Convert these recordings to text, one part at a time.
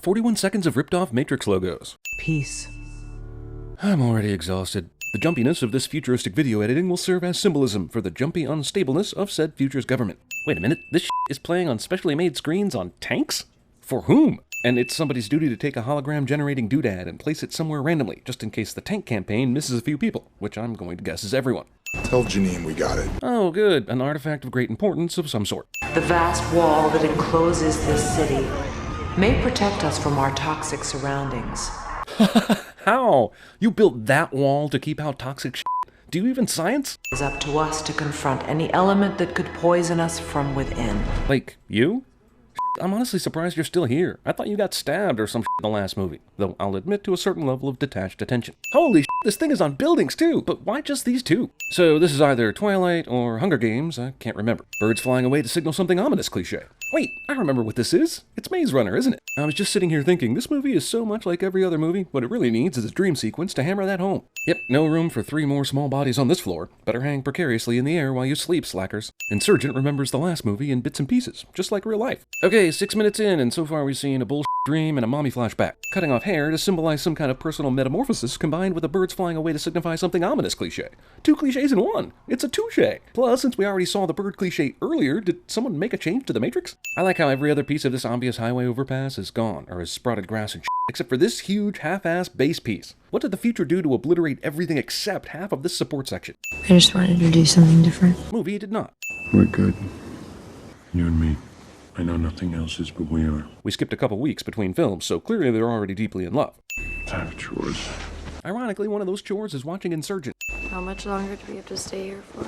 41 seconds of ripped-off Matrix logos. Peace. I'm already exhausted. The jumpiness of this futuristic video editing will serve as symbolism for the jumpy unstableness of said future's government. Wait a minute, this is playing on specially made screens on tanks? For whom? And it's somebody's duty to take a hologram-generating doodad and place it somewhere randomly, just in case the tank campaign misses a few people, which I'm going to guess is everyone. Tell Janine we got it. Oh, good. An artifact of great importance of some sort. The vast wall that encloses this city may protect us from our toxic surroundings. How? You built that wall to keep out toxic shit? Do you even science? It's up to us to confront any element that could poison us from within. Like, you? I'm honestly surprised you're still here. I thought you got stabbed or some shit in the last movie, though I'll admit to a certain level of detached attention. Holy shit, this thing is on buildings too, but why just these two? So this is either Twilight or Hunger Games, I can't remember. Birds flying away to signal something ominous cliche. Wait, I remember what this is. It's Maze Runner, isn't it? I was just sitting here thinking, this movie is so much like every other movie, what it really needs is a dream sequence to hammer that home. Yep, no room for 3 more small bodies on this floor. Better hang precariously in the air while you sleep, slackers. Insurgent remembers the last movie in bits and pieces, just like real life. Okay, 6 minutes in, and so far we've seen a bullshit dream and a mommy flashback. Cutting off hair to symbolize some kind of personal metamorphosis combined with the birds flying away to signify something ominous cliche. 2 cliches in one. It's a touche. Plus, since we already saw the bird cliche earlier, did someone make a change to the Matrix? I like how every other piece of this obvious highway overpass is gone, or has sprouted grass and shit, except for this huge half-assed base piece. What did the future do to obliterate everything except half of this support section? I just wanted to do something different. Movie did not. We're good. You and me. I know nothing else is, but we are. We skipped a couple weeks between films, so clearly they're already deeply in love. Time for chores. Ironically, one of those chores is watching Insurgent. How much longer do we have to stay here for?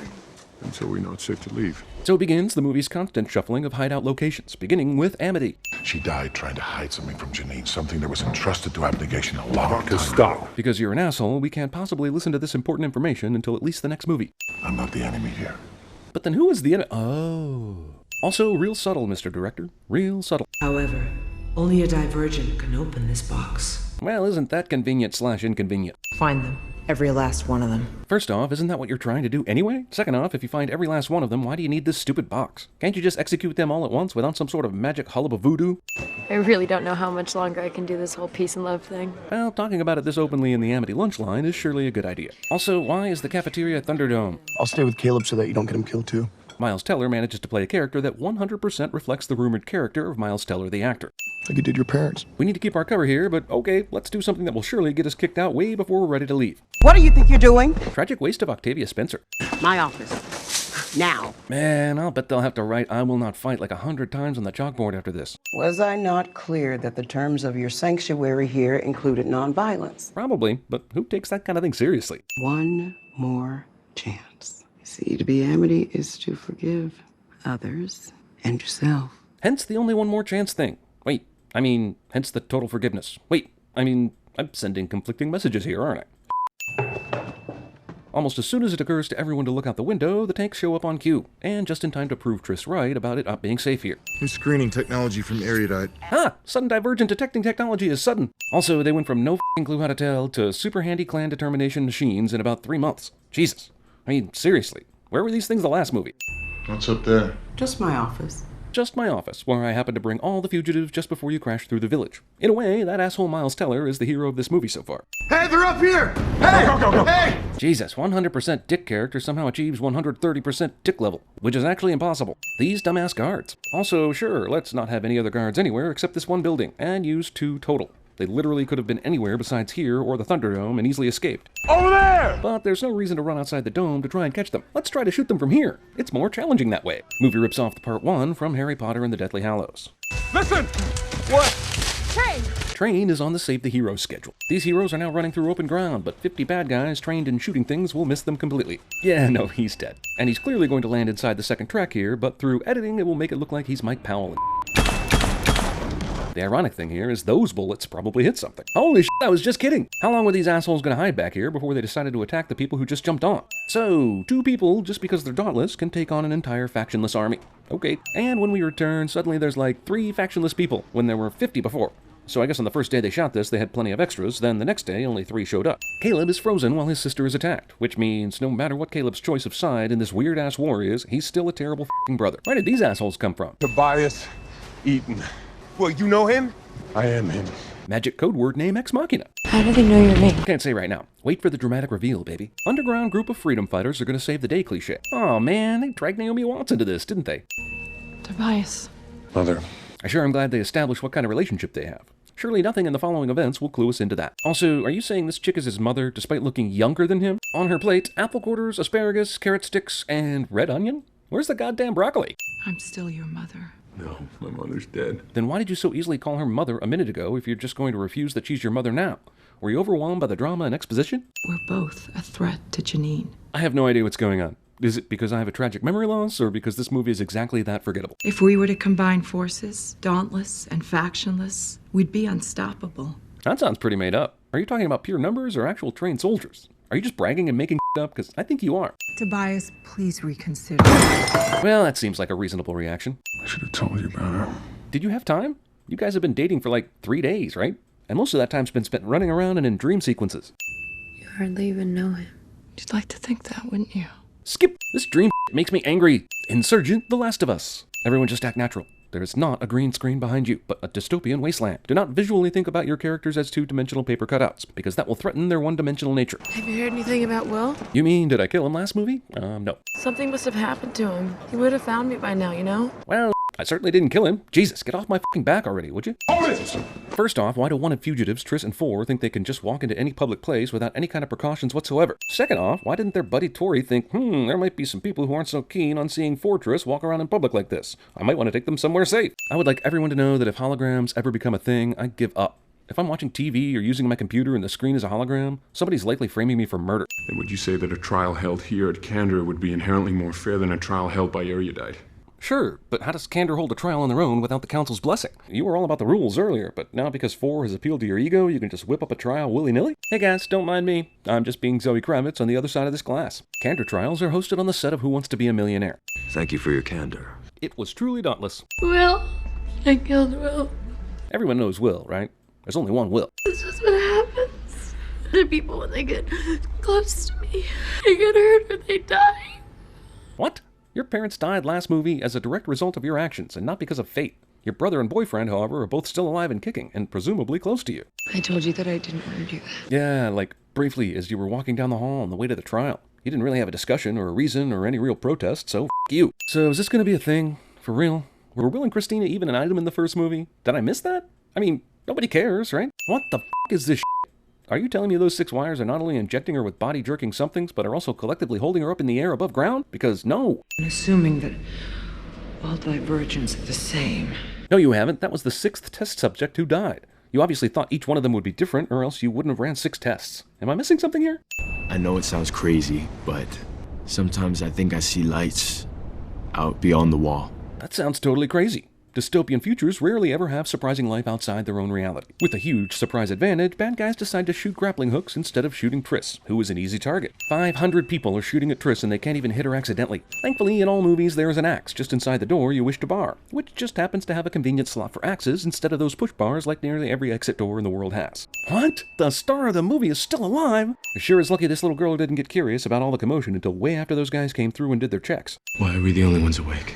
Until we know it's safe to leave. So begins the movie's constant shuffling of hideout locations, beginning with Amity. She died trying to hide something from Janine, something that was entrusted to abnegation a long time Stop. Because you're an asshole, we can't possibly listen to this important information until at least the next movie. I'm not the enemy here. But then who is the enemy? Oh. Also, real subtle, Mr. Director. Real subtle. However, only a Divergent can open this box. Well, isn't that convenient/inconvenient? Find them. Every last one of them. First off, isn't that what you're trying to do anyway? Second off, if you find every last one of them, why do you need this stupid box? Can't you just execute them all at once without some sort of magic hullub of voodoo? I really don't know how much longer I can do this whole peace and love thing. Well, talking about it this openly in the Amity lunch line is surely a good idea. Also, why is the cafeteria Thunderdome? I'll stay with Caleb so that you don't get him killed too. Miles Teller manages to play a character that 100% reflects the rumored character of Miles Teller the actor. Like you did your parents. We need to keep our cover here, but okay, let's do something that will surely get us kicked out way before we're ready to leave. What do you think you're doing? Tragic waste of Octavia Spencer. My office. Now. Man, I'll bet they'll have to write "I will not fight" like 100 times on the chalkboard after this. Was I not clear that the terms of your sanctuary here included nonviolence? Probably, but who takes that kind of thing seriously? One more chance. See, to be amity is to forgive others and yourself. Hence the only one more chance thing. Wait, I mean, hence the total forgiveness. Wait, I mean, I'm sending conflicting messages here, aren't I? Almost as soon as it occurs to everyone to look out the window, the tanks show up on cue, and just in time to prove Triss right about it not being safe here. New screening technology from Erudite. Ah! Sudden Divergent detecting technology is sudden. Also, they went from no f***ing clue how to tell to super handy clan determination machines in about 3 months. Jesus. I mean, seriously. Where were these things the last movie? What's up there? Just my office. Just my office, where I happened to bring all the fugitives just before you crashed through the village. In a way, that asshole Miles Teller is the hero of this movie so far. Hey, they're up here! Hey! Go! Hey! Jesus, 100% dick character somehow achieves 130% dick level, which is actually impossible. These dumbass guards. Also, sure, let's not have any other guards anywhere except this one building, and use 2 total. They literally could have been anywhere besides here or the Thunderdome and easily escaped. Over there! But there's no reason to run outside the dome to try and catch them. Let's try to shoot them from here. It's more challenging that way. Movie rips off the part 1 from Harry Potter and the Deathly Hallows. Listen! What? Train is on the Save the Heroes schedule. These heroes are now running through open ground, but 50 bad guys trained in shooting things will miss them completely. Yeah, no, he's dead. And he's clearly going to land inside the second track here, but through editing it will make it look like he's Mike Powell. The ironic thing here is those bullets probably hit something. Holy shit, I was just kidding! How long were these assholes gonna hide back here before they decided to attack the people who just jumped on? So, 2 people, just because they're dauntless, can take on an entire factionless army. Okay, and when we return, suddenly there's like 3 factionless people, when there were 50 before. So I guess on the first day they shot this, they had plenty of extras, then the next day only 3 showed up. Caleb is frozen while his sister is attacked, which means no matter what Caleb's choice of side in this weird-ass war is, he's still a terrible f***ing brother. Where did these assholes come from? Tobias Eaton. Well, you know him? I am him. Magic code word name Ex Machina. How do they know your name? Can't say right now. Wait for the dramatic reveal, baby. Underground group of freedom fighters are gonna save the day cliche. Oh man, they dragged Naomi Watts into this, didn't they? Tobias. Mother. I sure am glad they established what kind of relationship they have. Surely nothing in the following events will clue us into that. Also, are you saying this chick is his mother despite looking younger than him? On her plate, apple quarters, asparagus, carrot sticks, and red onion? Where's the goddamn broccoli? I'm still your mother. No, my mother's dead. Then why did you so easily call her mother a minute ago if you're just going to refuse that she's your mother now? Were you overwhelmed by the drama and exposition? We're both a threat to Janine. I have no idea what's going on. Is it because I have a tragic memory loss, or because this movie is exactly that forgettable? If we were to combine forces, dauntless and factionless, we'd be unstoppable. That sounds pretty made up. Are you talking about pure numbers or actual trained soldiers? Are you just bragging and making up? Because I think you are. Tobias, please reconsider. Well, that seems like a reasonable reaction. I should have told you about her. Did you have time? You guys have been dating for like 3 days, right? And most of that time's been spent running around and in dream sequences. You hardly even know him. You'd like to think that, wouldn't you? Skip! This dream makes me angry. Insurgent, The Last of Us. Everyone just act natural. There is not a green screen behind you, but a dystopian wasteland. Do not visually think about your characters as two-dimensional paper cutouts, because that will threaten their one-dimensional nature. Have you heard anything about Will? You mean, did I kill him last movie? No. Something must have happened to him. He would have found me by now, you know? Well, I certainly didn't kill him. Jesus, get off my fucking back already, would you? First off, why do wanted fugitives, Triss and Four, think they can just walk into any public place without any kind of precautions whatsoever? Second off, why didn't their buddy Tori think, there might be some people who aren't so keen on seeing Fortress walk around in public like this. I might want to take them somewhere safe. I would like everyone to know that if holograms ever become a thing, I'd give up. If I'm watching TV or using my computer and the screen is a hologram, somebody's likely framing me for murder. And would you say that a trial held here at Candor would be inherently more fair than a trial held by Erudite? Sure, but how does Candor hold a trial on their own without the Council's blessing? You were all about the rules earlier, but now because Four has appealed to your ego, you can just whip up a trial willy-nilly? Hey guys, don't mind me. I'm just being Zoe Kravitz on the other side of this glass. Candor trials are hosted on the set of Who Wants to Be a Millionaire. Thank you for your candor. It was truly dauntless. Will. I killed Will. Everyone knows Will, right? There's only one Will. This is what happens to people when they get close to me. They get hurt or they die. What? Your parents died last movie as a direct result of your actions, and not because of fate. Your brother and boyfriend, however, are both still alive and kicking, and presumably close to you. I told you that I didn't want to do that. Yeah, like, briefly, as you were walking down the hall on the way to the trial. You didn't really have a discussion or a reason or any real protest, so f*** you. So is this gonna be a thing? For real? Were Will and Christina even an item in the first movie? Did I miss that? I mean, nobody cares, right? What the f*** is this shit? Are you telling me those 6 wires are not only injecting her with body-jerking somethings, but are also collectively holding her up in the air above ground? Because no. And assuming that all divergents are the same. No, you haven't. That was the 6th test subject who died. You obviously thought each one of them would be different, or else you wouldn't have ran 6 tests. Am I missing something here? I know it sounds crazy, but sometimes I think I see lights out beyond the wall. That sounds totally crazy. Dystopian futures rarely ever have surprising life outside their own reality. With a huge surprise advantage, bad guys decide to shoot grappling hooks instead of shooting Triss, who is an easy target. 500 people are shooting at Triss and they can't even hit her accidentally. Thankfully, in all movies, there is an axe just inside the door you wish to bar, which just happens to have a convenient slot for axes instead of those push bars like nearly every exit door in the world has. What? The star of the movie is still alive? It sure is lucky this little girl didn't get curious about all the commotion until way after those guys came through and did their checks. Why are we the only ones awake?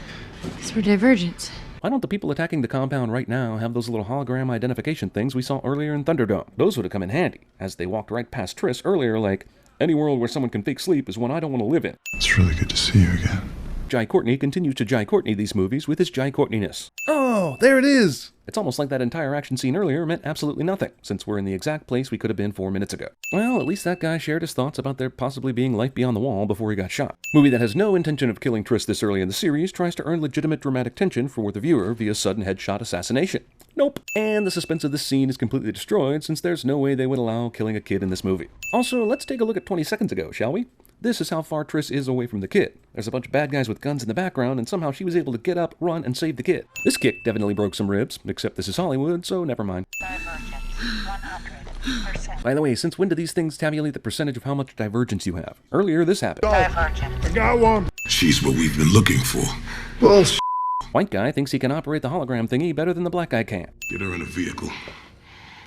It's for Divergent. Why don't the people attacking the compound right now have those little hologram identification things we saw earlier in Thunderdome? Those would have come in handy, as they walked right past Triss earlier like, any world where someone can fake sleep is one I don't want to live in. It's really good to see you again. Jai Courtney continues to Jai Courtney these movies with his Jai Courtneyness. Oh, there it is! It's almost like that entire action scene earlier meant absolutely nothing, since we're in the exact place we could have been 4 minutes ago. Well, at least that guy shared his thoughts about there possibly being life beyond the wall before he got shot. Movie that has no intention of killing Triss this early in the series tries to earn legitimate dramatic tension for the viewer via sudden headshot assassination. Nope. And the suspense of this scene is completely destroyed since there's no way they would allow killing a kid in this movie. Also, let's take a look at 20 seconds ago, shall we? This is how far Triss is away from the kid. There's a bunch of bad guys with guns in the background, and somehow she was able to get up, run, and save the kid. This kick definitely broke some ribs, except this is Hollywood, so never mind. Divergent, 100%. By the way, since when do these things tabulate the percentage of how much divergence you have? Earlier, this happened. Divergent. I got one. She's what we've been looking for. Bullshit. White guy thinks he can operate the hologram thingy better than the black guy can. Get her in a vehicle.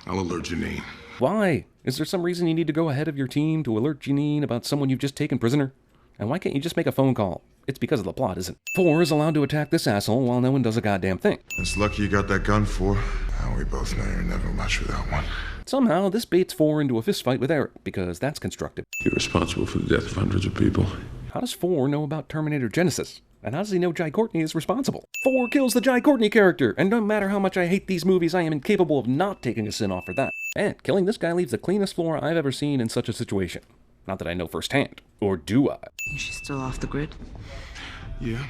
I'll alert Janine. Why? Is there some reason you need to go ahead of your team to alert Janine about someone you've just taken prisoner? And why can't you just make a phone call? it's because of the plot, isn't it? 4 is allowed to attack this asshole while no one does a goddamn thing. It's lucky you got that gun for. Now we both know you're never much without one. Somehow, this baits 4 into a fistfight with Eric, because that's constructive. You're responsible for the death of hundreds of people. How does 4 know about Terminator Genesis? And how does he know Jai Courtney is responsible? 4 kills the Jai Courtney character, and no matter how much I hate these movies, I am incapable of not taking a sin off for that. And killing this guy leaves the cleanest floor I've ever seen in such a situation. Not that I know firsthand. Or do I? Is she still off the grid? Yeah,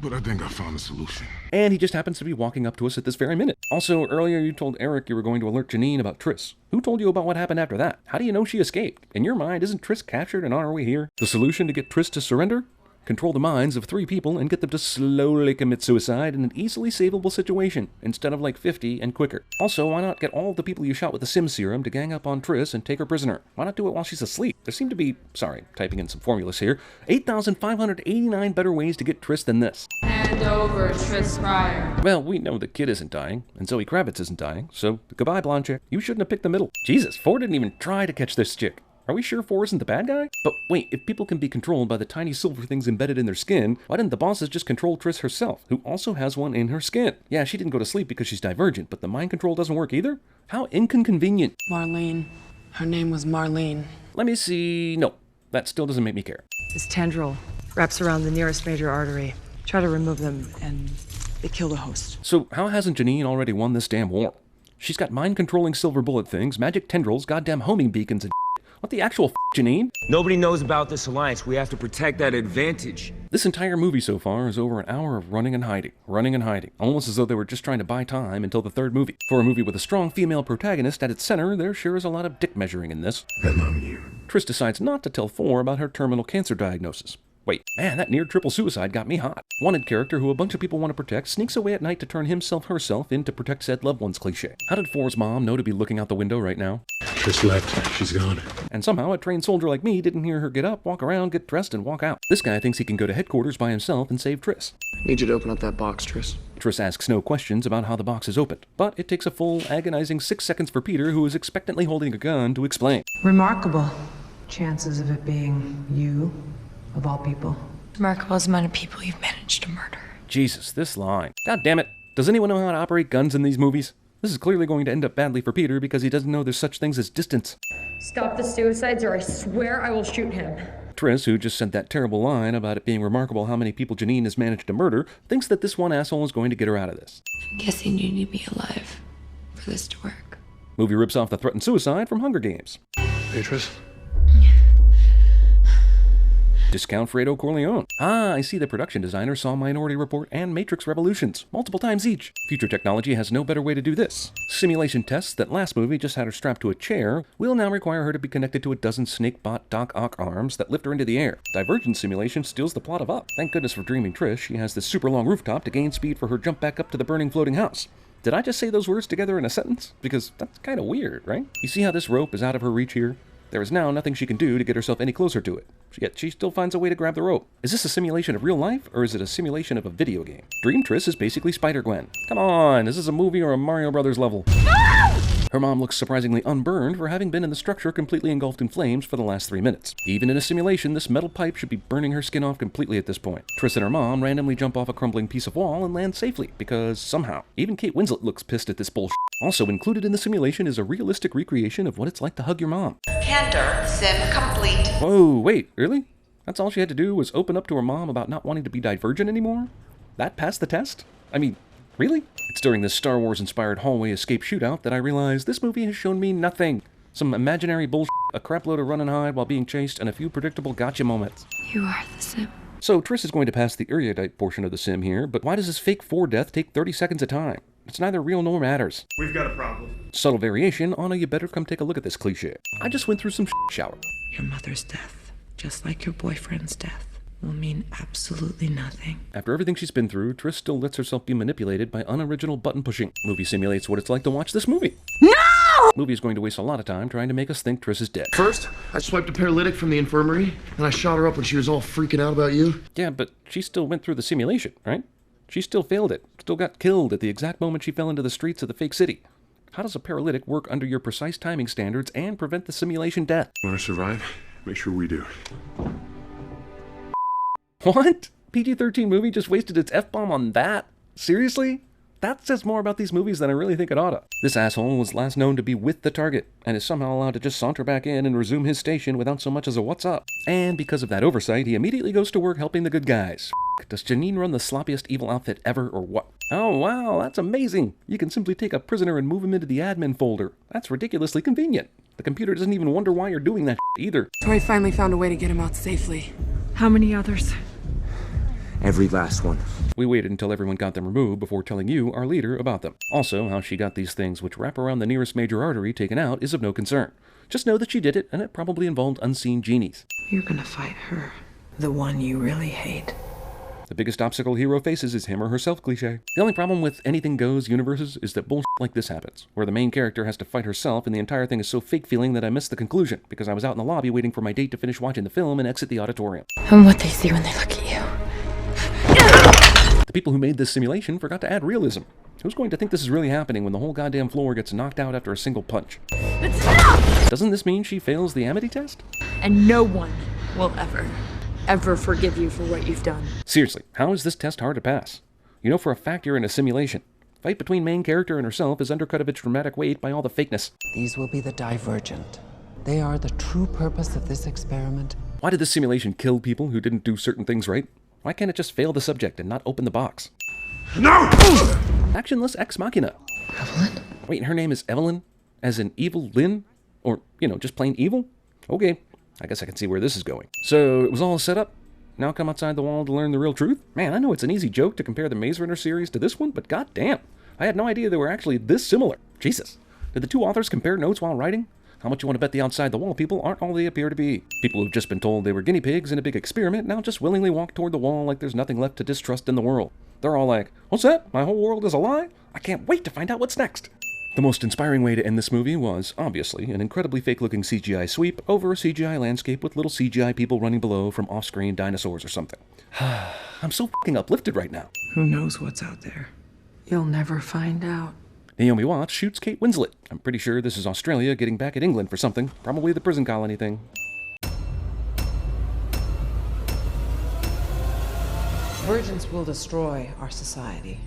but I think I found a solution. And he just happens to be walking up to us at this very minute. Also, earlier you told Eric you were going to alert Janine about Triss. Who told you about what happened after that? How do you know she escaped? In your mind, isn't Triss captured and on her way here? The solution to get Triss to surrender? Control the minds of 3 people and get them to slowly commit suicide in an easily savable situation, instead of like 50 and quicker. Also, why not get all of the people you shot with the Sim serum to gang up on Triss and take her prisoner? Why not do it while she's asleep? There seem to be, sorry, typing in some formulas here, 8,589 better ways to get Triss than this. Hand over Triss Pryor. Well, we know the kid isn't dying, and Zoe Kravitz isn't dying, so goodbye, blonde chick. You shouldn't have picked the middle. Jesus, 4 didn't even try to catch this chick. Are we sure 4 isn't the bad guy? But wait, if people can be controlled by the tiny silver things embedded in their skin, why didn't the bosses just control Triss herself, who also has one in her skin? Yeah, she didn't go to sleep because she's divergent, but the mind control doesn't work either? How inconvenient. Marlene. Her name was Marlene. Let me see. No, that still doesn't make me care. This tendril wraps around the nearest major artery. Try to remove them, and they kill the host. So how hasn't Janine already won this damn war? She's got mind-controlling silver bullet things, magic tendrils, goddamn homing beacons, and what the actual Janine? Nobody knows about this alliance. We have to protect that advantage. This entire movie so far is over an hour of running and hiding, almost as though they were just trying to buy time until the 3rd movie. For a movie with a strong female protagonist at its center, there sure is a lot of dick measuring in this. I love you. Triss decides not to tell 4 about her terminal cancer diagnosis. Wait, man, that near triple suicide got me hot. Wanted character who a bunch of people want to protect sneaks away at night to turn herself in to protect said loved ones cliche. How did 4's mom know to be looking out the window right now? Triss left. She's gone. And somehow a trained soldier like me didn't hear her get up, walk around, get dressed, and walk out. This guy thinks he can go to headquarters by himself and save Triss. Need you to open up that box, Triss. Triss asks no questions about how the box is opened, but it takes a full, agonizing 6 seconds for Peter, who is expectantly holding a gun, to explain. Remarkable. Chances of it being you, of all people. Remarkable as the amount of people you've managed to murder. Jesus, this line. God damn it. Does anyone know how to operate guns in these movies? This is clearly going to end up badly for Peter because he doesn't know there's such things as distance. Stop the suicides or I swear I will shoot him. Triss, who just said that terrible line about it being remarkable how many people Janine has managed to murder, thinks that this one asshole is going to get her out of this. I'm guessing you need to be alive for this to work. Movie rips off the threatened suicide from Hunger Games. Hey, Triss. Discount Fredo Corleone. Ah, I see the production designer saw Minority Report and Matrix Revolutions, multiple times each. Future technology has no better way to do this. Simulation tests that last movie just had her strapped to a chair will now require her to be connected to a dozen snake-bot Doc Ock arms that lift her into the air. Divergent simulation steals the plot of Up. Thank goodness for Dreaming Trish, she has this super long rooftop to gain speed for her jump back up to the burning floating house. Did I just say those words together in a sentence? Because that's kind of weird, right? You see how this rope is out of her reach here? There is now nothing she can do to get herself any closer to it. Yet she still finds a way to grab the rope. Is this a simulation of real life, or is it a simulation of a video game? Dream Triss is basically Spider-Gwen. Come on, is this a movie or a Mario Brothers level? Her mom looks surprisingly unburned for having been in the structure completely engulfed in flames for the last 3 minutes. Even in a simulation, this metal pipe should be burning her skin off completely at this point. Triss and her mom randomly jump off a crumbling piece of wall and land safely, because somehow. Even Kate Winslet looks pissed at this bullshit. Also included in the simulation is a realistic recreation of what it's like to hug your mom. Candor, sim complete. Whoa, wait, really? That's all she had to do was open up to her mom about not wanting to be Divergent anymore? That passed the test? I mean, really? It's during this Star Wars-inspired hallway escape shootout that I realized this movie has shown me nothing. Some imaginary bullshit, a crapload of run and hide while being chased, and a few predictable gotcha moments. You are the sim. So Triss is going to pass the erudite portion of the sim here, but why does this fake 4 death take 30 seconds at a time? It's neither real nor matters. We've got a problem. Subtle variation on a you better come take a look at this cliche. I just went through some shower. Your mother's death, just like your boyfriend's death, will mean absolutely nothing. After everything she's been through, Triss still lets herself be manipulated by unoriginal button pushing. Movie simulates what it's like to watch this movie. No! Movie is going to waste a lot of time trying to make us think Triss is dead. First, I swiped a paralytic from the infirmary, and I shot her up when she was all freaking out about you. Yeah, but she still went through the simulation, right? She still failed it, still got killed at the exact moment she fell into the streets of the fake city. How does a paralytic work under your precise timing standards and prevent the simulation death? Want to survive? Make sure we do. What? PG-13 movie just wasted its F-bomb on that? Seriously? That says more about these movies than I really think it oughta. This asshole was last known to be with the target, and is somehow allowed to just saunter back in and resume his station without so much as a what's up. And because of that oversight, he immediately goes to work helping the good guys. Does Janine run the sloppiest evil outfit ever, or what? Oh wow, that's amazing! You can simply take a prisoner and move him into the admin folder. That's ridiculously convenient. The computer doesn't even wonder why you're doing that either. Troy finally found a way to get him out safely. How many others? Every last one. We waited until everyone got them removed before telling you, our leader, about them. Also, how she got these things which wrap around the nearest major artery taken out is of no concern. Just know that she did it, and it probably involved unseen genies. You're gonna fight her. The one you really hate. The biggest obstacle hero faces is him or herself cliché. The only problem with anything goes universes is that bullshit like this happens, where the main character has to fight herself and the entire thing is so fake feeling that I missed the conclusion, because I was out in the lobby waiting for my date to finish watching the film and exit the auditorium. And what they see when they look at you. The people who made this simulation forgot to add realism. Who's going to think this is really happening when the whole goddamn floor gets knocked out after a single punch? It's enough! Doesn't this mean she fails the Amity test? And no one will ever forgive you for what you've done. Seriously, how is this test hard to pass? You know for a fact you're in a simulation. Fight between main character and herself is undercut of its dramatic weight by all the fakeness. These will be the Divergent. They are the true purpose of this experiment. Why did this simulation kill people who didn't do certain things right? Why can't it just fail the subject and not open the box? No! Actionless ex machina. Evelyn? Wait, her name is Evelyn? As in Evil Lynn? Or, just plain evil? Okay, I guess I can see where this is going. So, it was all set up? Now come outside the wall to learn the real truth? Man, I know it's an easy joke to compare the Maze Runner series to this one, but goddamn, I had no idea they were actually this similar. Jesus. Did the two authors compare notes while writing? How much you want to bet the outside the wall people aren't all they appear to be? People who've just been told they were guinea pigs in a big experiment now just willingly walk toward the wall like there's nothing left to distrust in the world. They're all like, what's that? My whole world is a lie? I can't wait to find out what's next. The most inspiring way to end this movie was, obviously, an incredibly fake-looking CGI sweep over a CGI landscape with little CGI people running below from off-screen dinosaurs or something. I'm so fucking uplifted right now. Who knows what's out there? You'll never find out. Naomi Watts shoots Kate Winslet. I'm pretty sure this is Australia getting back at England for something. Probably the prison colony thing. Virgins will destroy our society.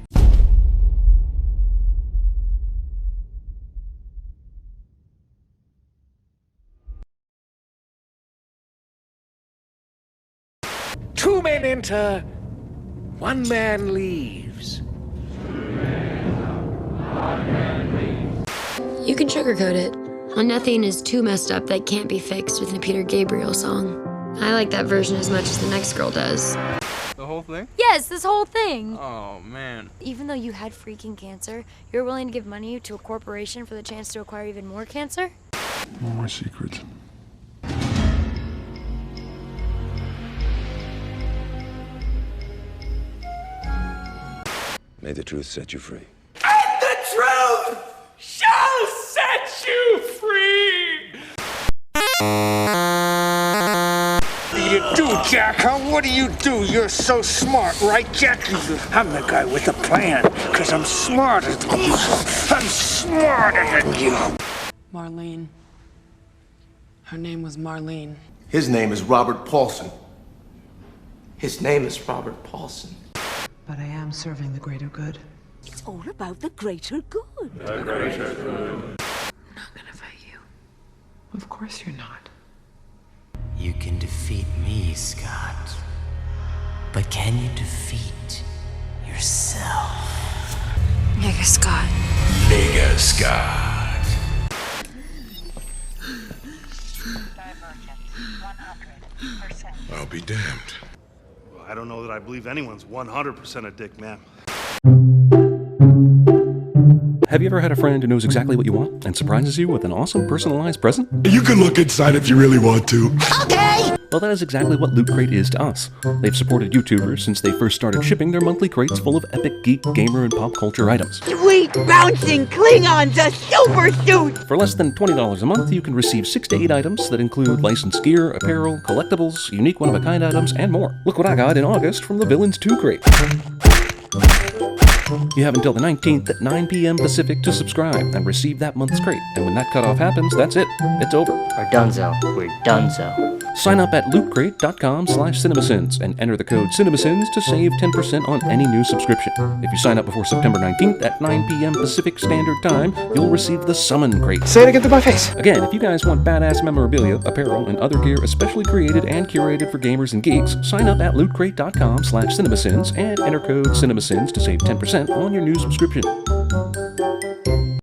Two men enter, one man leaves. You can sugarcoat it. Nothing is too messed up that can't be fixed with a Peter Gabriel song. I like that version as much as the next girl does. The whole thing? Yes, this whole thing. Oh, man. Even though you had freaking cancer, you're willing to give money to a corporation for the chance to acquire even more cancer? All my secrets. May the truth set you free. And the truth shall set you free! What do you do, Jack, huh? What do you do? You're so smart, right, Jack? I'm the guy with the plan, because I'm smarter than you. I'm smarter than you. Marlene. Her name was Marlene. His name is Robert Paulson. His name is Robert Paulson. But I am serving the greater good. It's all about the greater good. The greater good. I'm not gonna fight you. Of course you're not. You can defeat me, Scott. But can you defeat yourself? Mega Scott. Mega Scott. Divergent, 100%. I'll be damned. Well, I don't know that I believe anyone's 100% a dick, man. Have you ever had a friend who knows exactly what you want and surprises you with an awesome personalized present? You can look inside if you really want to. Okay! Well, that is exactly what Loot Crate is to us. They've supported YouTubers since they first started shipping their monthly crates full of epic geek, gamer, and pop culture items. Sweet bouncing Klingons, a super suit! For less than $20 a month, you can receive 6 to 8 items that include licensed gear, apparel, collectibles, unique one-of-a-kind items, and more. Look what I got in August from the Villains 2 crate. You have until the 19th at 9 p.m. Pacific to subscribe and receive that month's crate. And when that cutoff happens, that's it. It's over. We're donezo. We're donezo. Sign up at lootcrate.com/CinemaSins and enter the code CinemaSins to save 10% on any new subscription. If you sign up before September 19th at 9 p.m. Pacific Standard Time, you'll receive the Summon Crate. Say it again to my face. Again, if you guys want badass memorabilia, apparel, and other gear especially created and curated for gamers and geeks, sign up at lootcrate.com/CinemaSins and enter code CinemaSins to save 10% on your new subscription.